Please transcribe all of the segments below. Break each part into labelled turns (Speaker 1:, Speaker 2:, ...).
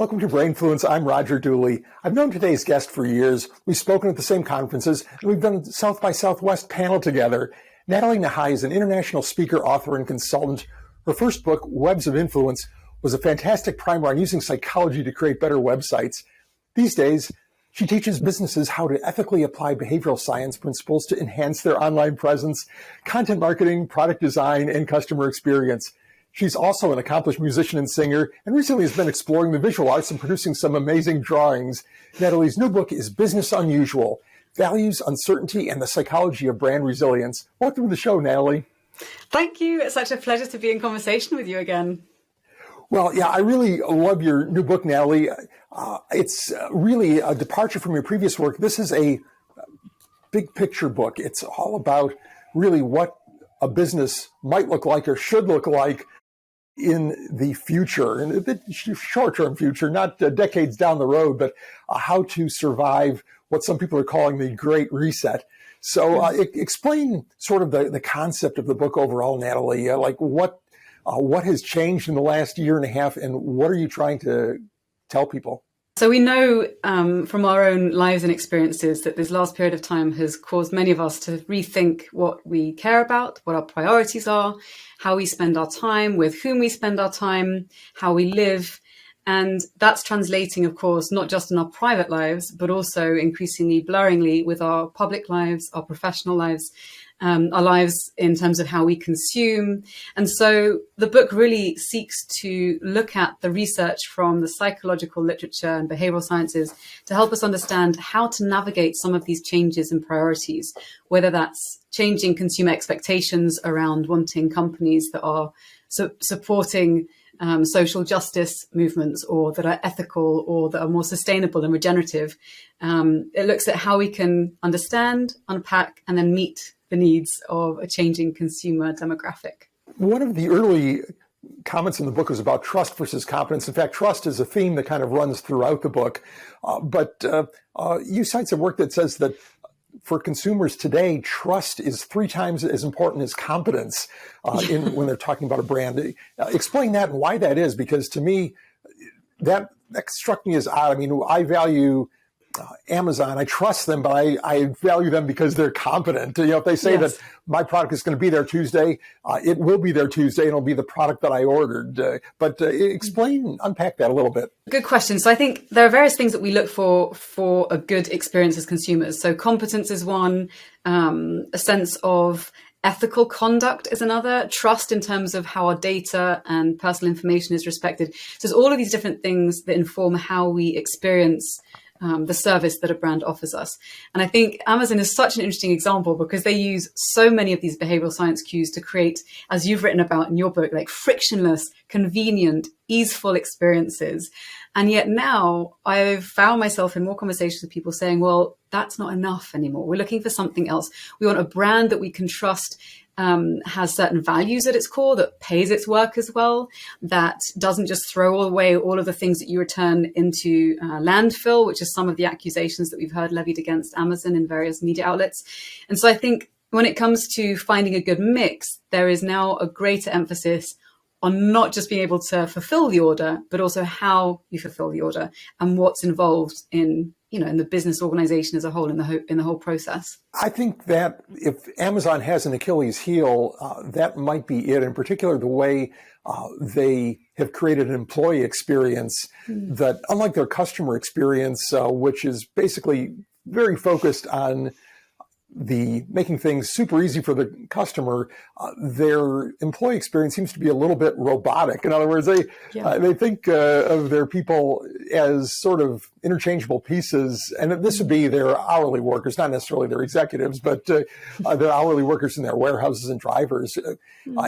Speaker 1: Welcome to Brainfluence. I'm Roger Dooley. I've known today's guest for years. We've spoken at the same conferences, and we've done a South by Southwest panel together. Nathalie Nahai is an international speaker, author, and consultant. Her first book, Webs of Influence, was a fantastic primer on using psychology to create better websites. These days, she teaches businesses how to ethically apply behavioral science principles to enhance their online presence, content marketing, product design, and customer experience. She's also an accomplished musician and singer, and recently has been exploring the visual arts and producing some amazing drawings. Nathalie's new book is Business Unusual: Values, Uncertainty, and the Psychology of Brand Resilience. Welcome to the show, Nathalie.
Speaker 2: Thank you. It's such a pleasure to be in conversation with you again.
Speaker 1: Well, yeah, I really love your new book, Nathalie. It's really a departure from your previous work. This is a big picture book. It's all about really what a business might look like or should look like in the future, and a bit short-term future, not decades down the road, but how to survive what some people are calling the Great Reset. So explain sort of the concept of the book overall, Nathalie, like what has changed in the last year and a half, and what are you trying to tell people?
Speaker 2: So we know from our own lives and experiences that this last period of time has caused many of us to rethink what we care about, what our priorities are, how we spend our time, with whom we spend our time, how we live. And that's translating, of course, not just in our private lives, but also increasingly blurringly with our public lives, our professional lives, our lives in terms of how we consume. And so the book really seeks to look at the research from the psychological literature and behavioral sciences to help us understand how to navigate some of these changes in priorities, whether that's changing consumer expectations around wanting companies that are supporting social justice movements, or that are ethical, or that are more sustainable and regenerative. It looks at how we can understand, unpack, and then meet the needs of a changing consumer demographic.
Speaker 1: One of the early comments in the book was about trust versus confidence. In fact, trust is a theme that kind of runs throughout the book. But you cite some work that says that for consumers today, trust is 3 times as important as competence when they're talking about a brand. Explain that and why that is, because to me, that struck me as odd. I mean, I value Amazon. I trust them, but I value them because they're competent. You know, if they say that my product is going to be there Tuesday, it will be there Tuesday, and it'll be the product that I ordered. But unpack that a little bit.
Speaker 2: Good question. So I think there are various things that we look for a good experience as consumers. So competence is one, a sense of ethical conduct is another, trust in terms of how our data and personal information is respected. So there's all of these different things that inform how we experience the service that a brand offers us. And I think Amazon is such an interesting example because they use so many of these behavioral science cues to create, as you've written about in your book, like frictionless, convenient, easeful experiences. And yet now I've found myself in more conversations with people saying, well, that's not enough anymore. We're looking for something else. We want a brand that we can trust, has certain values at its core, that pays its workers well, that doesn't just throw away all of the things that you return into landfill, which is some of the accusations that we've heard levied against Amazon in various media outlets. And so I think when it comes to finding a good mix, there is now a greater emphasis on not just being able to fulfill the order, but also how you fulfill the order and what's involved in the business organization as a whole, in the whole process.
Speaker 1: I think that if Amazon has an Achilles heel, that might be it. In particular, the way they have created an employee experience that, unlike their customer experience, which is basically very focused on making things super easy for the customer, their employee experience seems to be a little bit robotic. In other words, they think of their people as sort of interchangeable pieces, and this would be their hourly workers, not necessarily their executives, but their hourly workers in their warehouses and drivers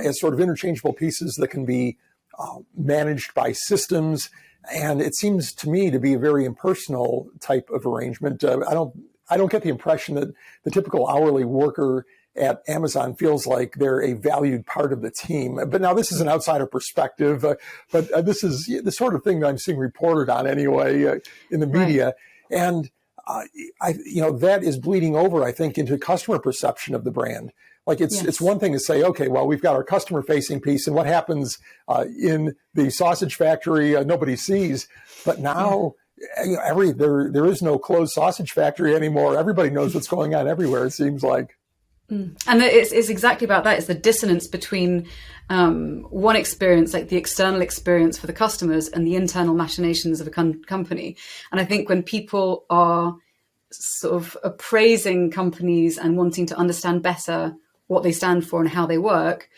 Speaker 1: as sort of interchangeable pieces that can be managed by systems. And it seems to me to be a very impersonal type of arrangement. I don't get the impression that the typical hourly worker at Amazon feels like they're a valued part of the team. But now this is an outsider perspective, but this is the sort of thing that I'm seeing reported on anyway in the media. Right. And that is bleeding over, I think, into customer perception of the brand. Like it's one thing to say, okay, well, we've got our customer facing piece, and what happens in the sausage factory, nobody sees. But now, there is no closed sausage factory anymore. Everybody knows what's going on everywhere, it seems like.
Speaker 2: And it's exactly about that. It's the dissonance between one experience, like the external experience for the customers, and the internal machinations of a company. And I think when people are sort of appraising companies and wanting to understand better what they stand for and how they work,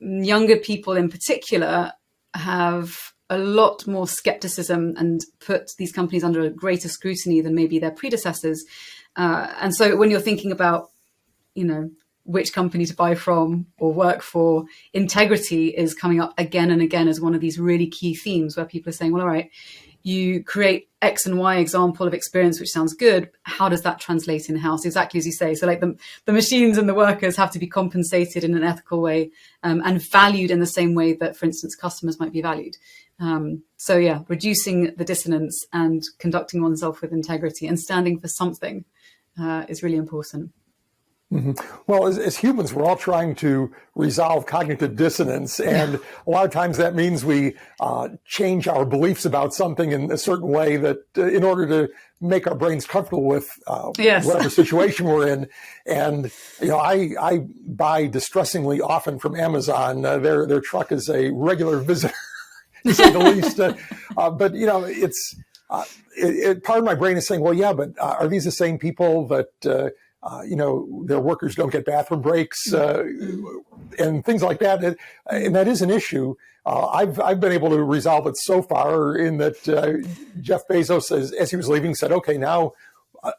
Speaker 2: younger people in particular have a lot more skepticism and put these companies under a greater scrutiny than maybe their predecessors. And so when you're thinking about, which company to buy from or work for, integrity is coming up again and again as one of these really key themes where people are saying, well, all right, you create X and Y example of experience, which sounds good. How does that translate in-house? Exactly as you say. So like the machines and the workers have to be compensated in an ethical way and valued in the same way that, for instance, customers might be valued. Reducing the dissonance and conducting oneself with integrity and standing for something is really important.
Speaker 1: Mm-hmm. Well, as humans, we're all trying to resolve cognitive dissonance. And a lot of times that means we change our beliefs about something in a certain way that in order to make our brains comfortable with whatever situation we're in. And, I buy distressingly often from Amazon. Their truck is a regular visitor, to say the least. But, it's part of my brain is saying, well, yeah, but are these the same people that their workers don't get bathroom breaks and things like that. And that is an issue. I've been able to resolve it so far in that Jeff Bezos, as he was leaving, said, okay, now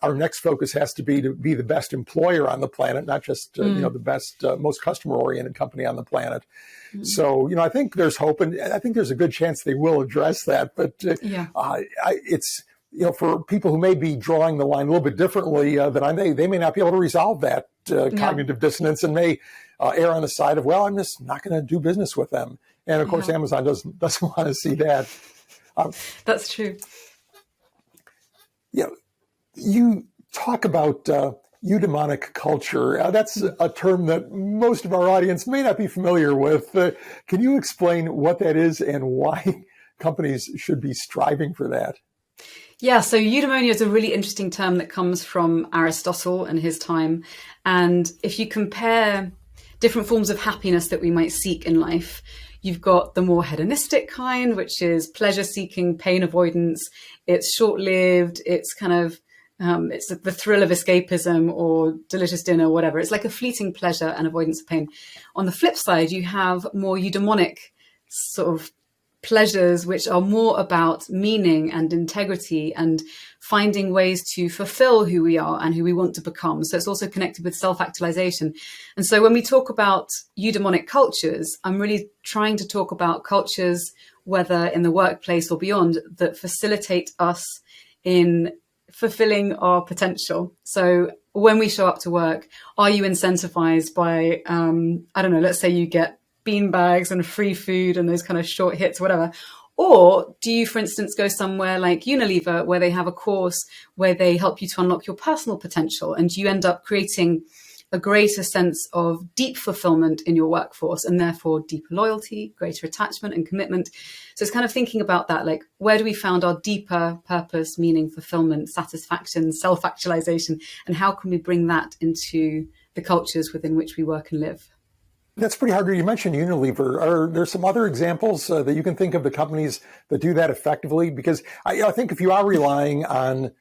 Speaker 1: our next focus has to be the best employer on the planet, not just, the best, most customer-oriented company on the planet. So, I think there's hope, and I think there's a good chance they will address that. But it's... for people who may be drawing the line a little bit differently than they may not be able to resolve that cognitive dissonance and may err on the side of, well, I'm just not going to do business with them. And of course, Amazon doesn't want to see that.
Speaker 2: That's true.
Speaker 1: Yeah, you talk about Eudemonic culture. That's a term that most of our audience may not be familiar with. Can you explain what that is and why companies should be striving for that?
Speaker 2: Yeah, so eudaimonia is a really interesting term that comes from Aristotle and his time. And if you compare different forms of happiness that we might seek in life, you've got the more hedonistic kind, which is pleasure seeking, pain avoidance. It's short-lived. It's kind of, it's the thrill of escapism or delicious dinner, whatever. It's like a fleeting pleasure and avoidance of pain. On the flip side, you have more eudaimonic sort of pleasures, which are more about meaning and integrity and finding ways to fulfill who we are and who we want to become. So it's also connected with self-actualization. And so when we talk about eudemonic cultures, I'm really trying to talk about cultures, whether in the workplace or beyond, that facilitate us in fulfilling our potential. So when we show up to work, are you incentivized by, let's say you get beanbags and free food and those kind of short hits, whatever? Or do you, for instance, go somewhere like Unilever, where they have a course where they help you to unlock your personal potential, and you end up creating a greater sense of deep fulfillment in your workforce, and therefore deeper loyalty, greater attachment and commitment. So it's kind of thinking about that, like, where do we find our deeper purpose, meaning, fulfillment, satisfaction, self-actualization, and how can we bring that into the cultures within which we work and live?
Speaker 1: That's pretty hard. You mentioned Unilever. Are there some other examples that you can think of the companies that do that effectively? Because I think if you are relying on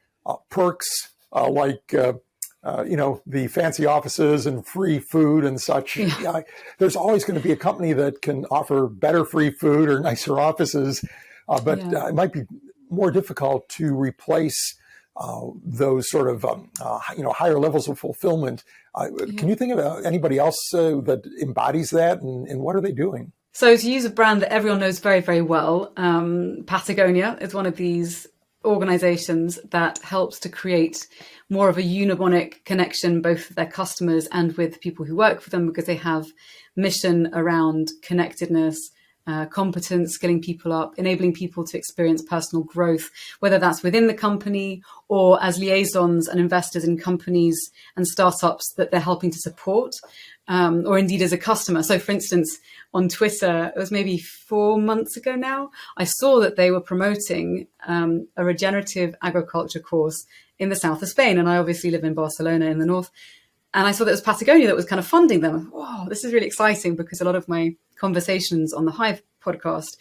Speaker 1: perks like the fancy offices and free food and such, there's always going to be a company that can offer better free food or nicer offices, but it might be more difficult to replace those sort of higher levels of fulfillment. Can you think of anybody else that embodies that, and what are they doing?
Speaker 2: So to use a brand that everyone knows very, very well, Patagonia is one of these organizations that helps to create more of a eudaimonic connection, both with their customers and with people who work for them, because they have mission around connectedness, competence, skilling people up, enabling people to experience personal growth, whether that's within the company or as liaisons and investors in companies and startups that they're helping to support, or indeed as a customer. So for instance, on Twitter, it was maybe 4 months ago now, I saw that they were promoting a regenerative agriculture course in the south of Spain. And I obviously live in Barcelona in the north. And I saw that it was Patagonia that was kind of funding them. Wow, this is really exciting, because a lot of my conversations on the Hive podcast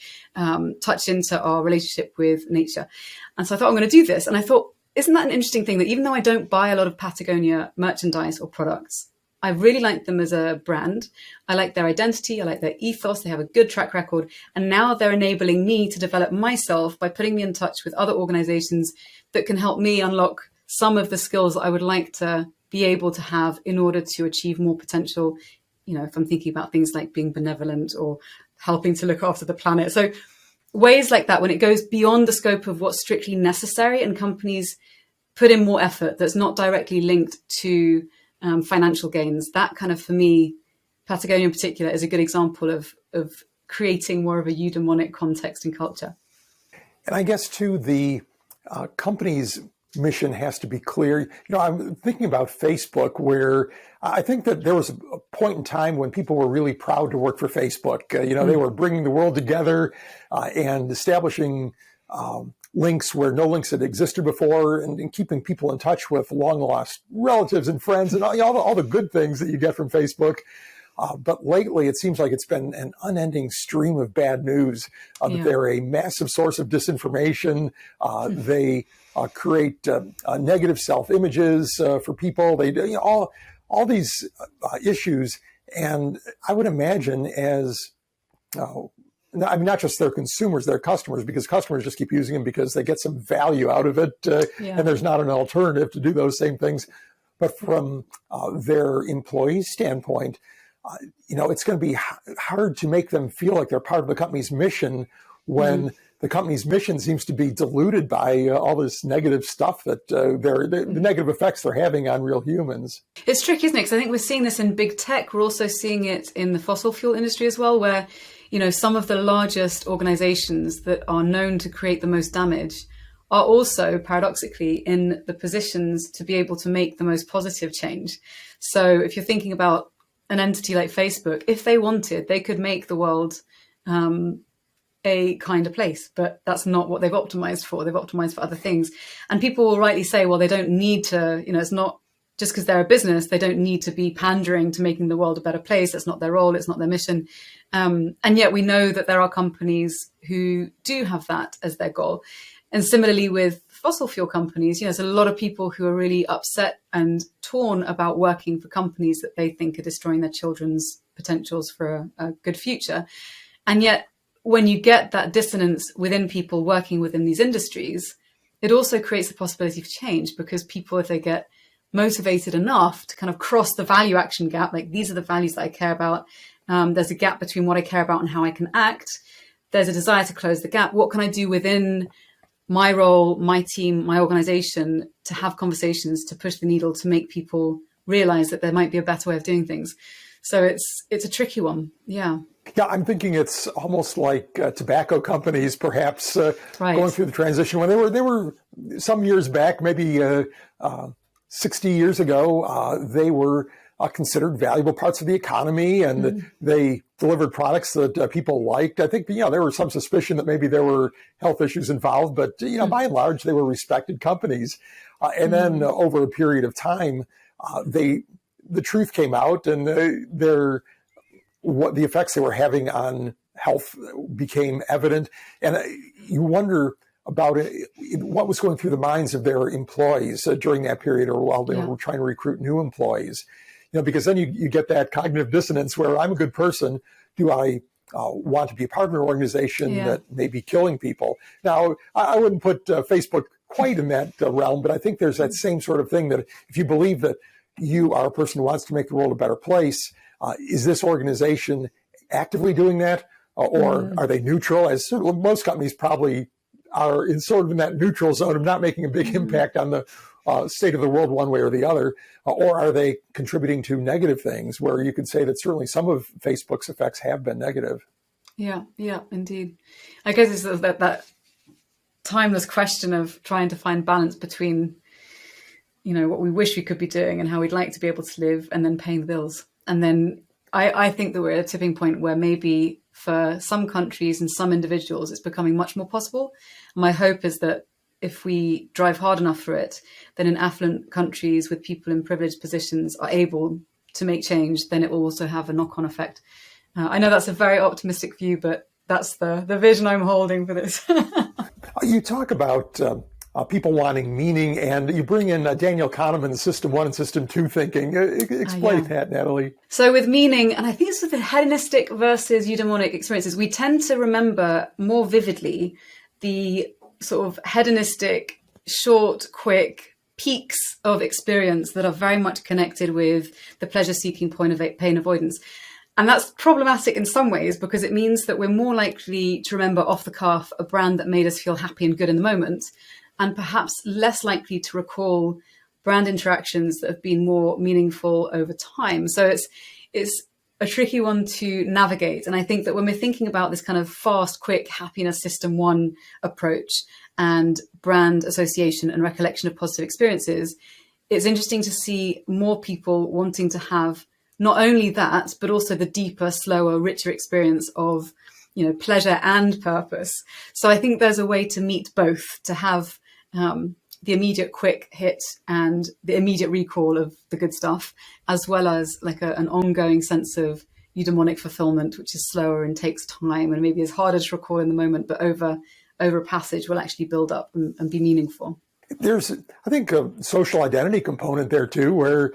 Speaker 2: touch into our relationship with nature. And so I thought, I'm going to do this. And I thought, isn't that an interesting thing, that even though I don't buy a lot of Patagonia merchandise or products, I really like them as a brand. I like their identity. I like their ethos. They have a good track record. And now they're enabling me to develop myself by putting me in touch with other organizations that can help me unlock some of the skills that I would like to be able to have in order to achieve more potential. You know, if I'm thinking about things like being benevolent or helping to look after the planet. So ways like that, when it goes beyond the scope of what's strictly necessary and companies put in more effort that's not directly linked to financial gains, that kind of, for me, Patagonia in particular is a good example of creating more of a eudaimonic context and culture.
Speaker 1: And I guess too, the company's mission has to be clear. You know, I'm thinking about Facebook, where I think that there was a point in time when people were really proud to work for Facebook. They were bringing the world together and establishing links where no links had existed before, and keeping people in touch with long lost relatives and friends, and all the good things that you get from Facebook. But lately, it seems like it's been an unending stream of bad news. That they're a massive source of disinformation. They create negative self-images for people. They do all these issues, and I would imagine as I mean, not just their consumers, their customers, because customers just keep using them because they get some value out of it, and there's not an alternative to do those same things. But from their employees' standpoint, it's going to be hard to make them feel like they're part of the company's mission when the company's mission seems to be diluted by all this negative stuff that the negative effects they're having on real humans.
Speaker 2: It's tricky, isn't it? Because I think we're seeing this in big tech. We're also seeing it in the fossil fuel industry as well, where, some of the largest organizations that are known to create the most damage are also paradoxically in the positions to be able to make the most positive change. So if you're thinking about an entity like Facebook, if they wanted, they could make the world a kinder place, but that's not what they've optimized for. They've optimized for other things. And people will rightly say, well, they don't need to, it's not just because they're a business, they don't need to be pandering to making the world a better place. That's not their role. It's not their mission. And yet we know that there are companies who do have that as their goal. And similarly with fossil fuel companies, there's a lot of people who are really upset and torn about working for companies that they think are destroying their children's potentials for a good future. And yet, when you get that dissonance within people working within these industries, it also creates the possibility of change, because people, if they get motivated enough to kind of cross the value action gap, like these are the values that I care about, there's a gap between what I care about and how I can act, there's a desire to close the gap. What can I do within my role, my team, my organization to have conversations to push the needle to make people realize that there might be a better way of doing things? So it's a tricky one. Yeah,
Speaker 1: I'm thinking it's almost like tobacco companies, perhaps going through the transition when they were some years back, maybe 60 years ago, they were considered valuable parts of the economy, and they delivered products that people liked. I think, there was some suspicion that maybe there were health issues involved, but, by and large, they were respected companies. And then over a period of time, the truth came out, and what the effects they were having on health became evident. And you wonder about what was going through the minds of their employees during that period, or while they were trying to recruit new employees. Because then you get that cognitive dissonance where I'm a good person. Do I want to be a part of an organization that may be killing people? Now, I wouldn't put Facebook quite in that realm, but I think there's that same sort of thing that if you believe that you are a person who wants to make the world a better place, is this organization actively doing that? Or are they neutral? As most companies probably are in that neutral zone of not making a big impact on the state of the world one way or the other, or are they contributing to negative things where you could say that certainly some of Facebook's effects have been negative?
Speaker 2: Yeah, yeah, indeed. I guess it's sort of that timeless question of trying to find balance between, what we wish we could be doing and how we'd like to be able to live, and then paying the bills. And then I think that we're at a tipping point where maybe for some countries and some individuals, it's becoming much more possible. My hope is that if we drive hard enough for it, then in affluent countries with people in privileged positions are able to make change, then it will also have a knock-on effect. I know that's a very optimistic view, but that's the vision I'm holding for this.
Speaker 1: You talk about people wanting meaning, and you bring in Daniel Kahneman's System 1 and System 2 thinking. Explain that, Nathalie.
Speaker 2: So with meaning, and I think it's with the hedonistic versus eudaimonic experiences, we tend to remember more vividly the sort of hedonistic, short, quick peaks of experience that are very much connected with the pleasure-seeking point of pain avoidance. And that's problematic in some ways because it means that we're more likely to remember off the cuff a brand that made us feel happy and good in the moment, and perhaps less likely to recall brand interactions that have been more meaningful over time. So it's a tricky one to navigate. And I think that when we're thinking about this kind of fast, quick happiness System 1 approach and brand association and recollection of positive experiences, it's interesting to see more people wanting to have not only that, but also the deeper, slower, richer experience of, pleasure and purpose. So I think there's a way to meet both, to have the immediate quick hit and the immediate recall of the good stuff, as well as like an ongoing sense of eudaimonic fulfillment, which is slower and takes time and maybe is harder to recall in the moment, but over a passage will actually build up and be meaningful.
Speaker 1: There's, I think, a social identity component there too, where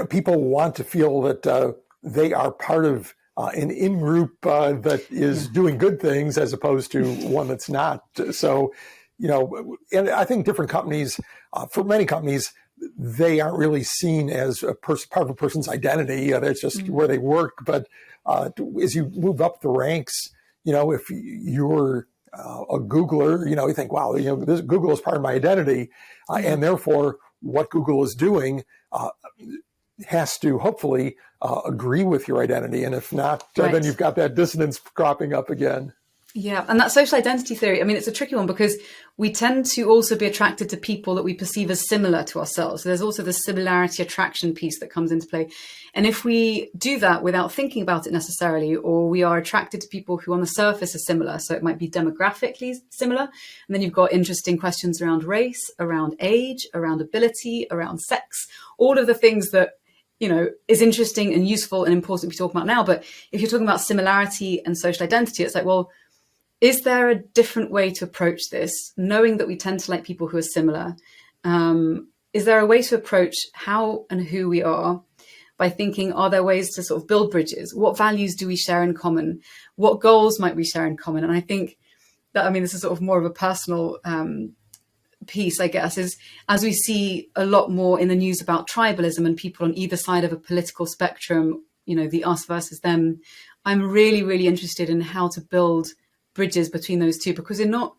Speaker 1: people want to feel that they are part of an in-group that is doing good things as opposed to one that's not. So, and I think different companies, for many companies, they aren't really seen as part of a person's identity. That's just where they work. But as you move up the ranks, if you're a Googler, you think, wow, this Google is part of my identity, and therefore what Google is doing has to hopefully agree with your identity. And if not, then you've got that dissonance cropping up again.
Speaker 2: Yeah. And that social identity theory, it's a tricky one because we tend to also be attracted to people that we perceive as similar to ourselves. So there's also the similarity attraction piece that comes into play. And if we do that without thinking about it necessarily, or we are attracted to people who on the surface are similar, so it might be demographically similar. And then you've got interesting questions around race, around age, around ability, around sex, all of the things that is interesting and useful and important to be talking about now. But if you're talking about similarity and social identity, it's like, well, is there a different way to approach this, knowing that we tend to like people who are similar? Is there a way to approach how and who we are by thinking, are there ways to sort of build bridges? What values do we share in common? What goals might we share in common? And I think that, this is sort of more of a personal piece, I guess, is as we see a lot more in the news about tribalism and people on either side of a political spectrum, the us versus them, I'm really, really interested in how to build bridges between those two, because they're not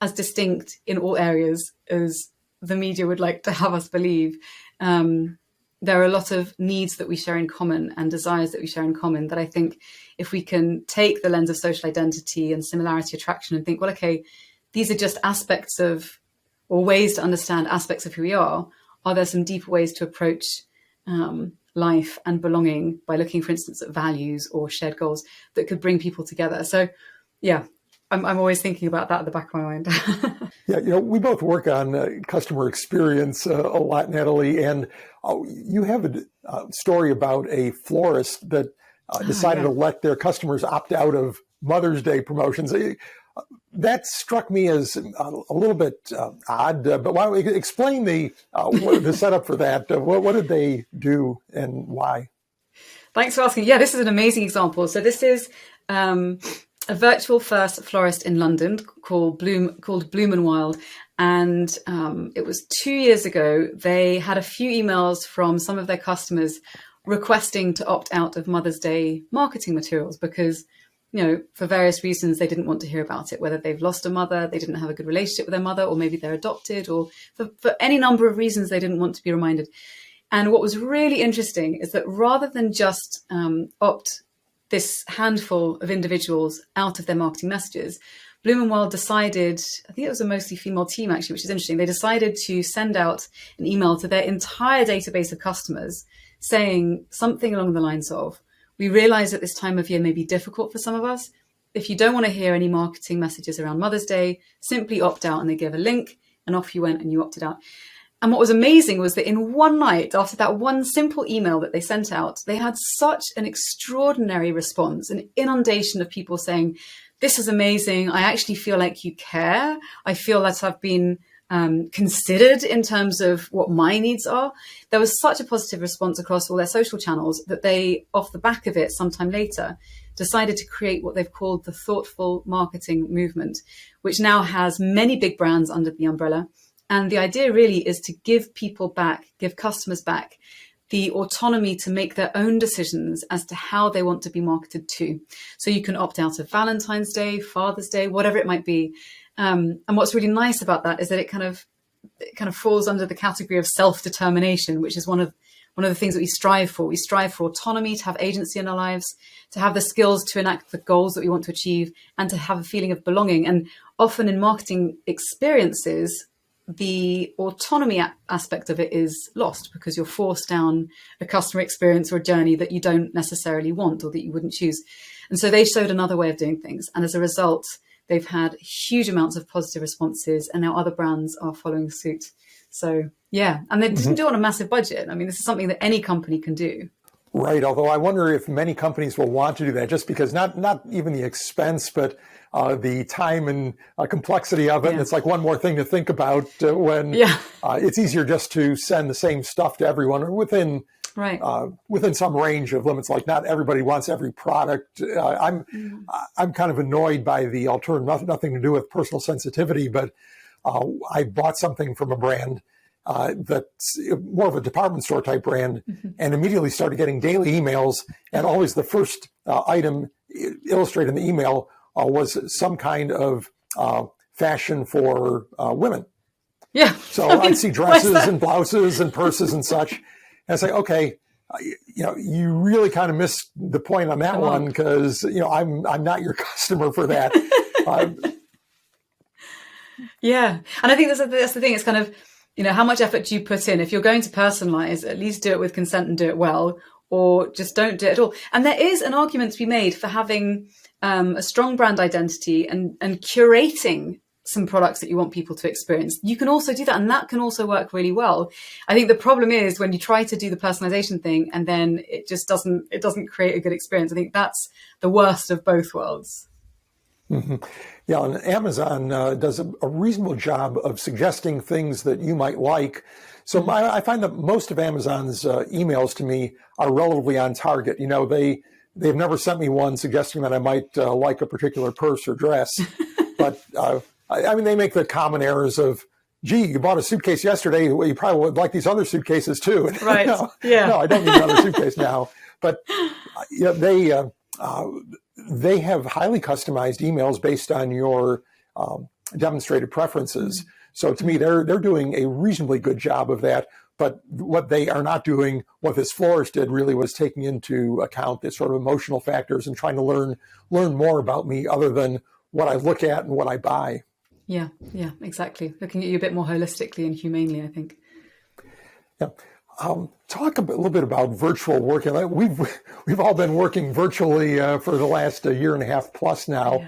Speaker 2: as distinct in all areas as the media would like to have us believe. There are a lot of needs that we share in common and desires that we share in common that I think if we can take the lens of social identity and similarity attraction and think, well, okay, these are just aspects of, or ways to understand aspects of who we are there some deeper ways to approach life and belonging by looking, for instance, at values or shared goals that could bring people together? So yeah, I'm always thinking about that at the back of my mind.
Speaker 1: Yeah, we both work on customer experience a lot, Nathalie, and you have a story about a florist that decided to let their customers opt out of Mother's Day promotions. That struck me as a little bit odd, but why don't we explain the setup for that? What did they do and why?
Speaker 2: Thanks for asking. Yeah, this is an amazing example. So this is a virtual first florist in London called Bloom and Wild. And it was 2 years ago. They had a few emails from some of their customers requesting to opt out of Mother's Day marketing materials because, for various reasons, they didn't want to hear about it, whether they've lost a mother, they didn't have a good relationship with their mother, or maybe they're adopted, or for any number of reasons, they didn't want to be reminded. And what was really interesting is that rather than just opt this handful of individuals out of their marketing messages, Bloom & Wild decided, I think it was a mostly female team actually, which is interesting. They decided to send out an email to their entire database of customers saying something along the lines of, we realize that this time of year may be difficult for some of us. If you don't want to hear any marketing messages around Mother's Day, simply opt out. And they gave a link and off you went and you opted out. And what was amazing was that in one night, after that one simple email that they sent out, they had such an extraordinary response, an inundation of people saying, this is amazing. I actually feel like you care. I feel that I've been considered in terms of what my needs are. There was such a positive response across all their social channels that they, off the back of it, sometime later, decided to create what they've called the thoughtful marketing movement, which now has many big brands under the umbrella. And the idea really is to give people back, give customers back the autonomy to make their own decisions as to how they want to be marketed to. So you can opt out of Valentine's Day, Father's Day, whatever it might be. And what's really nice about that is that it kind of falls under the category of self-determination, which is one of the things that we strive for. We strive for autonomy, to have agency in our lives, to have the skills to enact the goals that we want to achieve, and to have a feeling of belonging. And often in marketing experiences, the autonomy aspect of it is lost because you're forced down a customer experience or a journey that you don't necessarily want or that you wouldn't choose. And so they showed another way of doing things. And as a result, they've had huge amounts of positive responses, and now other brands are following suit. So, yeah. And they didn't do it on a massive budget. I mean, this is something that any company can do.
Speaker 1: Right. Although I wonder if many companies will want to do that just because not even the expense, but the time and complexity of it. Yeah. It's like one more thing to think about when it's easier just to send the same stuff to everyone or within some range of limits. Like not everybody wants every product. I'm kind of annoyed by the alternative, nothing to do with personal sensitivity, but I bought something from a brand that's more of a department store type brand, and immediately started getting daily emails. And always the first item illustrated in the email was some kind of fashion for women.
Speaker 2: Yeah.
Speaker 1: So I'd see dresses and blouses and purses and such. And I say, okay, you really kind of missed the point on that one because, I'm not your customer for that.
Speaker 2: Yeah. And I think that's the thing. It's kind of, how much effort do you put in? If you're going to personalize, at least do it with consent and do it well, or just don't do it at all. And there is an argument to be made for having a strong brand identity and curating some products that you want people to experience. You can also do that, and that can also work really well. I think the problem is when you try to do the personalization thing and then it just doesn't create a good experience. I think that's the worst of both worlds.
Speaker 1: Mm-hmm. Yeah, and Amazon does a reasonable job of suggesting things that you might like. So I find that most of Amazon's emails to me are relatively on target. They've never sent me one suggesting that I might like a particular purse or dress. But they make the common errors of, gee, you bought a suitcase yesterday. Well, you probably would like these other suitcases too.
Speaker 2: Right.
Speaker 1: No, I don't need another suitcase now. But they have highly customized emails based on your demonstrated preferences. So to me, they're doing a reasonably good job of that. But what they are not doing, what this florist did really was taking into account the sort of emotional factors and trying to learn more about me other than what I look at and what I buy. Yeah,
Speaker 2: exactly. Looking at you a bit more holistically and humanely, I think.
Speaker 1: Yeah. Talk a little bit about virtual working. We've all been working virtually for the last year and a half plus now.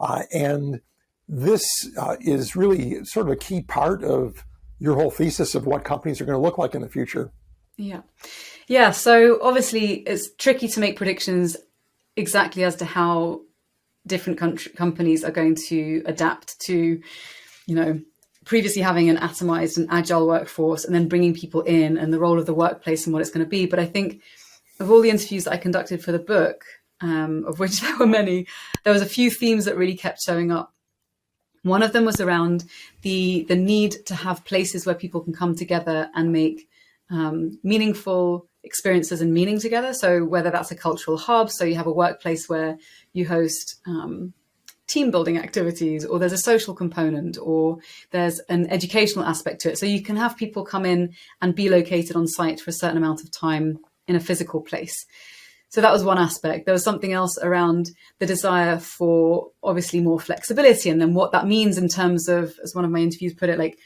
Speaker 1: Yeah. And this is really sort of a key part of your whole thesis of what companies are going to look like in the future.
Speaker 2: Yeah. So obviously it's tricky to make predictions exactly as to how different companies are going to adapt to, previously having an atomized and agile workforce and then bringing people in and the role of the workplace and what it's going to be. But I think of all the interviews that I conducted for the book, of which there were many, there was a few themes that really kept showing up. One of them was around the need to have places where people can come together and make meaningful experiences and meaning together. So whether that's a cultural hub, so you have a workplace where you host team building activities, or there's a social component, or there's an educational aspect to it. So you can have people come in and be located on site for a certain amount of time in a physical place. So that was one aspect. There was something else around the desire for obviously more flexibility, and then what that means in terms of, as one of my interviews put it, like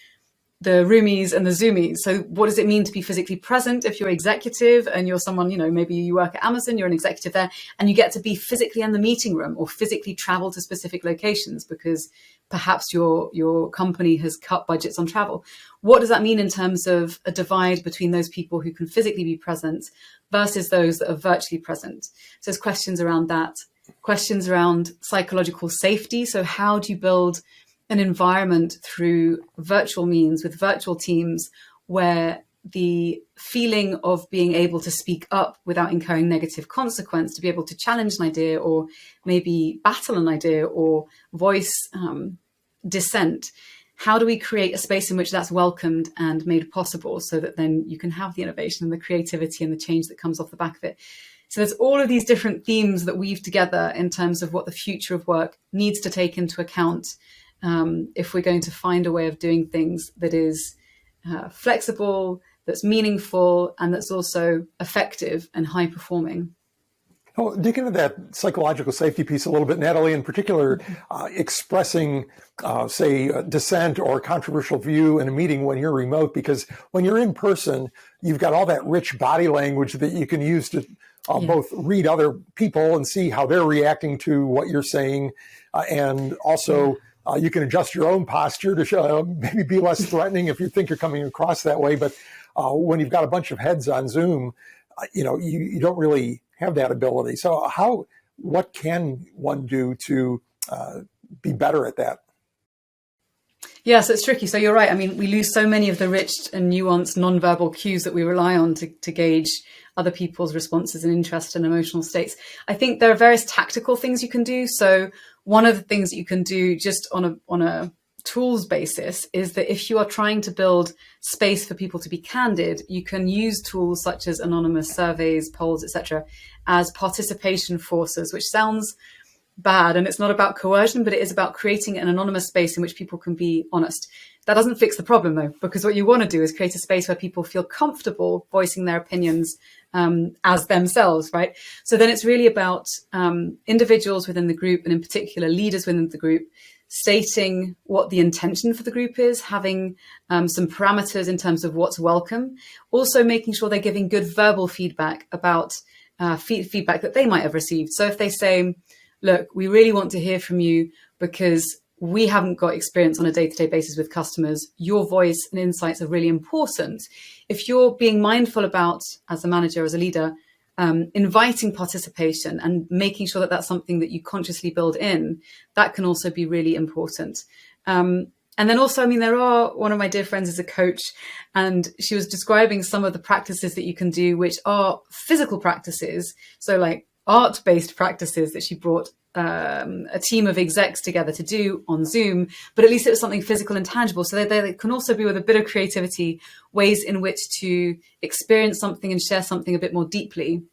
Speaker 2: the roomies and the zoomies. So what does it mean to be physically present if you're executive and you're someone, maybe you work at Amazon, you're an executive there, and you get to be physically in the meeting room or physically travel to specific locations because perhaps your company has cut budgets on travel. What does that mean in terms of a divide between those people who can physically be present versus those that are virtually present? So there's questions around that, questions around psychological safety. So how do you build an environment through virtual means with virtual teams where the feeling of being able to speak up without incurring negative consequence, to be able to challenge an idea or maybe battle an idea or voice dissent, how do we create a space in which that's welcomed and made possible so that then you can have the innovation and the creativity and the change that comes off the back of it? So there's all of these different themes that weave together in terms of what the future of work needs to take into account if we're going to find a way of doing things that is flexible, that's meaningful, and that's also effective and high performing.
Speaker 1: Oh, dig into that psychological safety piece a little bit, Natalie, in particular, expressing, say, dissent or a controversial view in a meeting when you're remote, because when you're in person, you've got all that rich body language that you can use to both read other people and see how they're reacting to what you're saying, and also you can adjust your own posture to maybe be less threatening if you think you're coming across that way. But when you've got a bunch of heads on Zoom, you don't really have that ability. So what can one do to be better at that?
Speaker 2: Yeah, so it's tricky. So you're right. I mean, we lose so many of the rich and nuanced nonverbal cues that we rely on to gauge other people's responses and interest and emotional states. I think there are various tactical things you can do. So one of the things that you can do just on a tools basis is that if you are trying to build space for people to be candid, you can use tools such as anonymous surveys, polls, etc., as participation forces, which sounds bad, and it's not about coercion, but it is about creating an anonymous space in which people can be honest. That doesn't fix the problem though, because what you want to do is create a space where people feel comfortable voicing their opinions as themselves, right? So then it's really about individuals within the group, and in particular leaders within the group, stating what the intention for the group is, having some parameters in terms of what's welcome, also making sure they're giving good verbal feedback about feedback that they might have received. So if they say, look, we really want to hear from you because we haven't got experience on a day-to-day basis with customers. Your voice and insights are really important. If you're being mindful about, as a manager, as a leader, inviting participation and making sure that that's something that you consciously build in, that can also be really important. And then also, I mean, one of my dear friends is a coach, and she was describing some of the practices that you can do, which are physical practices. So like art-based practices that she brought a team of execs together to do on Zoom, but at least it was something physical and tangible. So they can also be, with a bit of creativity, ways in which to experience something and share something a bit more deeply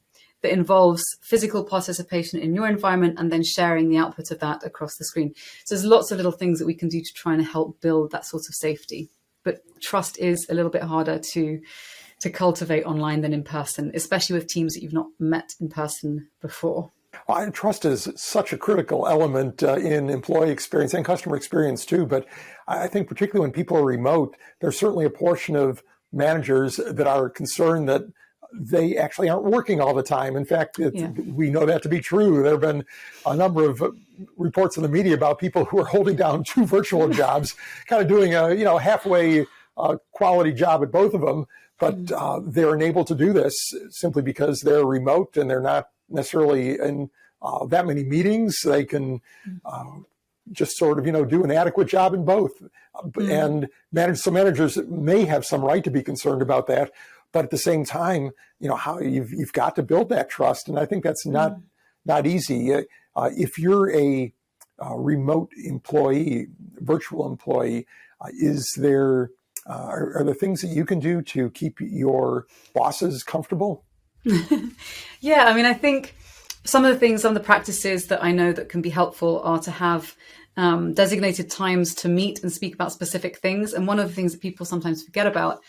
Speaker 2: that involves physical participation in your environment and then sharing the output of that across the screen. So there's lots of little things that we can do to try and help build that sort of safety. But trust is a little bit harder to cultivate online than in person, especially with teams that you've not met in person before.
Speaker 1: Well, trust is such a critical element in employee experience and customer experience too. But I think particularly when people are remote, there's certainly a portion of managers that are concerned that they actually aren't working all the time. In fact, we know that to be true. There have been a number of reports in the media about people who are holding down two virtual jobs, kind of doing a halfway quality job at both of them. But they're unable to do this simply because they're remote and they're not necessarily in that many meetings. They can just sort of, do an adequate job in both. And managers may have some right to be concerned about that. But at the same time, how you've got to build that trust. And I think that's not easy. If you're a remote employee, virtual employee, are there things that you can do to keep your bosses comfortable?
Speaker 2: Yeah, I mean, I think some of the practices that I know that can be helpful are to have designated times to meet and speak about specific things. And one of the things that people sometimes forget about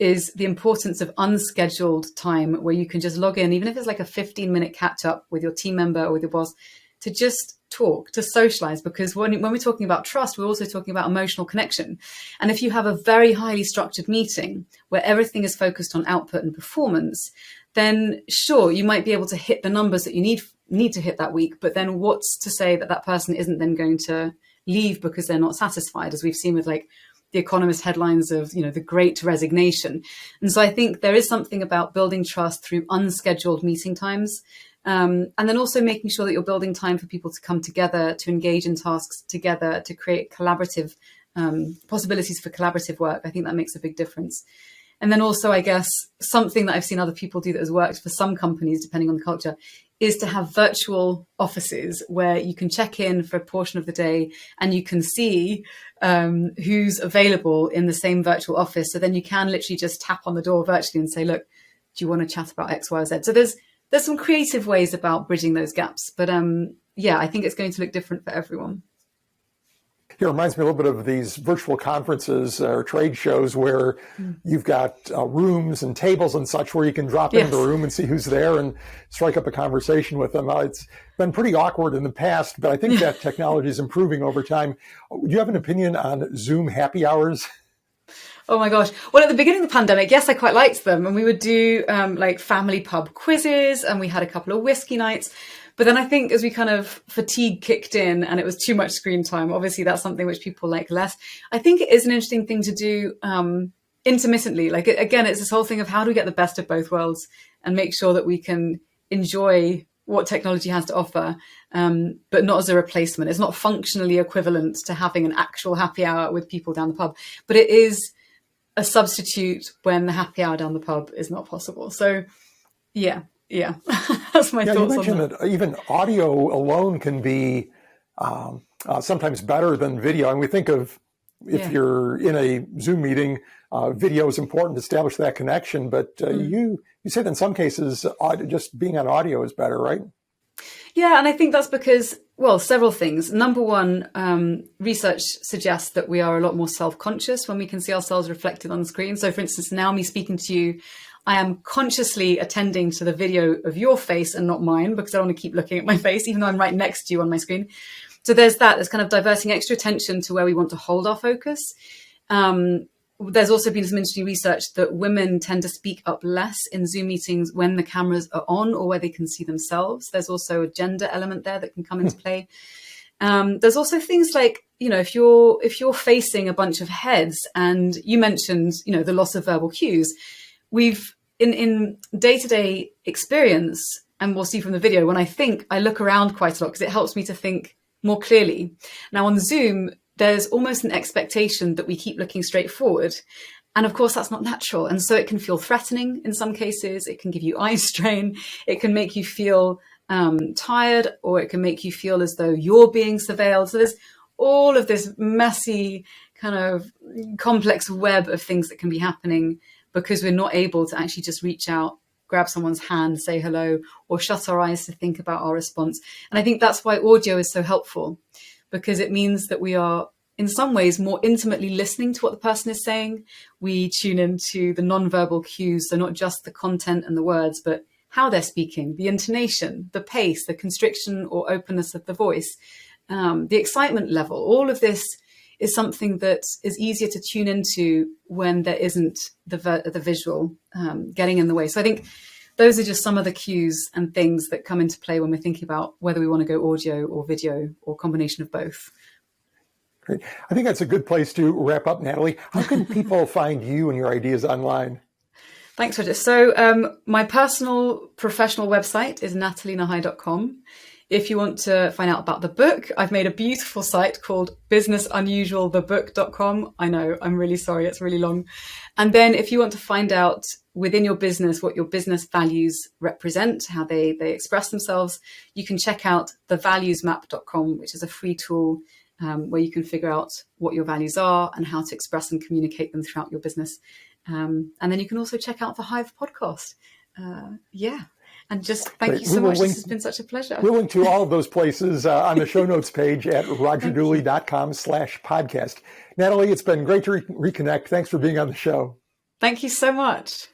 Speaker 2: is the importance of unscheduled time where you can just log in, even if it's like a 15-minute catch up with your team member or with your boss, to just talk, to socialize. Because when we're talking about trust, we're also talking about emotional connection. And if you have a very highly structured meeting where everything is focused on output and performance, then sure, you might be able to hit the numbers that you need to hit that week. But then what's to say that that person isn't then going to leave because they're not satisfied, as we've seen with like the Economist headlines of, the Great Resignation. And so I think there is something about building trust through unscheduled meeting times. And then also making sure that you're building time for people to come together, to engage in tasks together, to create collaborative possibilities for collaborative work. I think that makes a big difference. And then also, I guess, something that I've seen other people do that has worked for some companies, depending on the culture, is to have virtual offices where you can check in for a portion of the day and you can see who's available in the same virtual office. So then you can literally just tap on the door virtually and say, look, do you want to chat about X, Y, or Z? So there's some creative ways about bridging those gaps. But yeah, I think it's going to look different for everyone.
Speaker 1: It reminds me a little bit of these virtual conferences or trade shows where you've got rooms and tables and such where you can drop into the room and see who's there and strike up a conversation with them. It's been pretty awkward in the past, but I think that technology is improving over time. Do you have an opinion on Zoom happy hours?
Speaker 2: Oh my gosh. Well, at the beginning of the pandemic, yes, I quite liked them. And we would do like family pub quizzes and we had a couple of whiskey nights. But then I think as we kind of fatigue kicked in and it was too much screen time, obviously that's something which people like less. I think it is an interesting thing to do intermittently. Like, again, it's this whole thing of how do we get the best of both worlds and make sure that we can enjoy what technology has to offer, but not as a replacement. It's not functionally equivalent to having an actual happy hour with people down the pub, but it is a substitute when the happy hour down the pub is not possible. So yeah, that's my thoughts
Speaker 1: you mentioned
Speaker 2: on that.
Speaker 1: That even audio alone can be sometimes better than video. And we think of if you're in a Zoom meeting, video is important to establish that connection. But you said in some cases, just being on audio is better, right?
Speaker 2: Yeah, and I think that's because, well, several things. Number one, research suggests that we are a lot more self-conscious when we can see ourselves reflected on the screen. So for instance, now me speaking to you, I am consciously attending to the video of your face and not mine because I don't want to keep looking at my face, even though I'm right next to you on my screen. So there's that. There's kind of diverting extra attention to where we want to hold our focus. There's also been some interesting research that women tend to speak up less in Zoom meetings when the cameras are on or where they can see themselves. There's also a gender element there that can come into play. There's also things like, if you're facing a bunch of heads, and you mentioned, the loss of verbal cues. We've in day-to-day experience, and we'll see from the video, when I think, I look around quite a lot because it helps me to think more clearly. Now on Zoom, there's almost an expectation that we keep looking straight forward. And of course, that's not natural. And so it can feel threatening in some cases. It can give you eye strain. It can make you feel tired, or it can make you feel as though you're being surveilled. So there's all of this messy kind of complex web of things that can be happening because we're not able to actually just reach out, grab someone's hand, say hello, or shut our eyes to think about our response. And I think that's why audio is so helpful, because it means that we are in some ways more intimately listening to what the person is saying. We tune into the nonverbal cues, so not just the content and the words, but how they're speaking, the intonation, the pace, the constriction or openness of the voice, the excitement level. All of this is something that is easier to tune into when there isn't the visual getting in the way. So I think those are just some of the cues and things that come into play when we're thinking about whether we want to go audio or video or combination of both.
Speaker 1: Great. I think that's a good place to wrap up, Nathalie. How can people find you and your ideas online?
Speaker 2: Thanks, Roger. So my personal professional website is nathalienahai.com. If you want to find out about the book, I've made a beautiful site called businessunusualthebook.com. I know, I'm really sorry, it's really long. And then if you want to find out within your business what your business values represent, how they express themselves, you can check out thevaluesmap.com, which is a free tool where you can figure out what your values are and how to express and communicate them throughout your business. And then you can also check out the Hive Podcast. And just thank you so much. This has been such a pleasure.
Speaker 1: We'll link to all of those places on the show notes page at rogerdooley.com/podcast. Nathalie, it's been great to reconnect. Thanks for being on the show.
Speaker 2: Thank you so much.